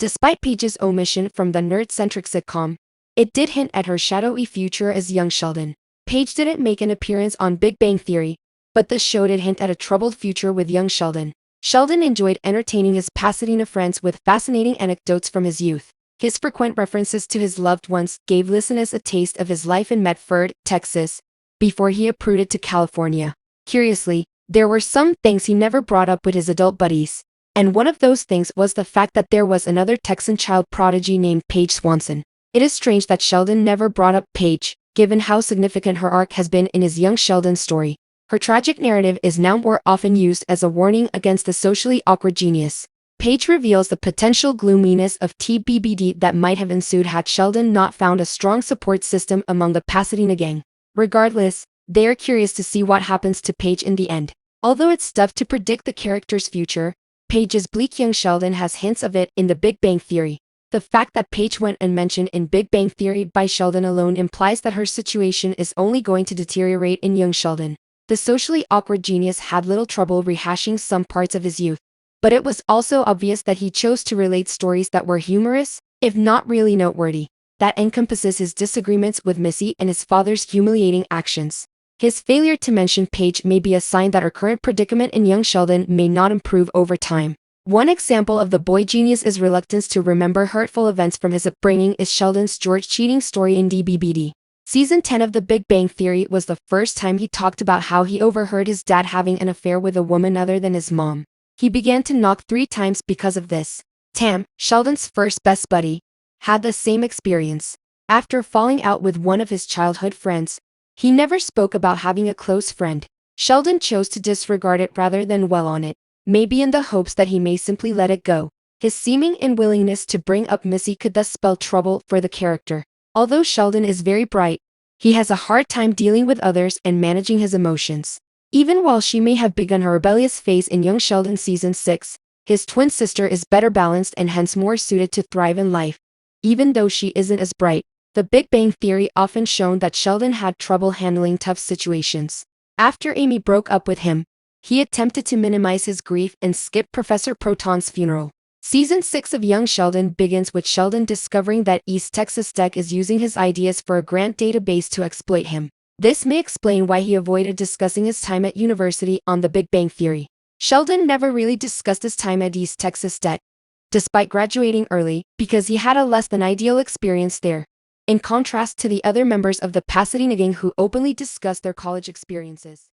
Despite Paige's omission from the nerd-centric sitcom, it did hint at her shadowy future as young Sheldon. Paige didn't make an appearance on Big Bang Theory, but the show did hint at a troubled future with young Sheldon. Sheldon enjoyed entertaining his Pasadena friends with fascinating anecdotes from his youth. His frequent references to his loved ones gave listeners a taste of his life in Medford, Texas, before he uprooted to California. Curiously, there were some things he never brought up with his adult buddies, and one of those things was the fact that there was another Texan child prodigy named Paige Swanson. It is strange that Sheldon never brought up Paige, given how significant her arc has been in his young Sheldon story. Her tragic narrative is now more often used as a warning against the socially awkward genius. Paige reveals the potential gloominess of TBBD that might have ensued had Sheldon not found a strong support system among the Pasadena gang. Regardless, they are curious to see what happens to Paige in the end. Although it's tough to predict the character's future, Paige's bleak young Sheldon has hints of it in The Big Bang Theory. The fact that Paige went unmentioned in Big Bang Theory by Sheldon alone implies that her situation is only going to deteriorate in young Sheldon. The socially awkward genius had little trouble rehashing some parts of his youth, but it was also obvious that he chose to relate stories that were humorous, if not really noteworthy. That encompasses his disagreements with Missy and his father's humiliating actions. His failure to mention Paige may be a sign that her current predicament in young Sheldon may not improve over time. One example of the boy genius's reluctance to remember hurtful events from his upbringing is Sheldon's George cheating story in DBBD. Season 10 of The Big Bang Theory was the first time he talked about how he overheard his dad having an affair with a woman other than his mom. He began to knock 3 times because of this. Tam, Sheldon's first best buddy, had the same experience. After falling out with one of his childhood friends, he never spoke about having a close friend. Sheldon chose to disregard it rather than dwell on it, maybe in the hopes that he may simply let it go. His seeming unwillingness to bring up Missy could thus spell trouble for the character. Although Sheldon is very bright, he has a hard time dealing with others and managing his emotions. Even while she may have begun her rebellious phase in young Sheldon season 6, his twin sister is better balanced and hence more suited to thrive in life. Even though she isn't as bright, The Big Bang Theory often shown that Sheldon had trouble handling tough situations. After Amy broke up with him, he attempted to minimize his grief and skip Professor Proton's funeral. Season 6 of Young Sheldon begins with Sheldon discovering that East Texas Tech is using his ideas for a grant database to exploit him. This may explain why he avoided discussing his time at university on The Big Bang Theory. Sheldon never really discussed his time at East Texas Tech, despite graduating early, because he had a less than ideal experience there, in contrast to the other members of the Pasadena gang who openly discussed their college experiences.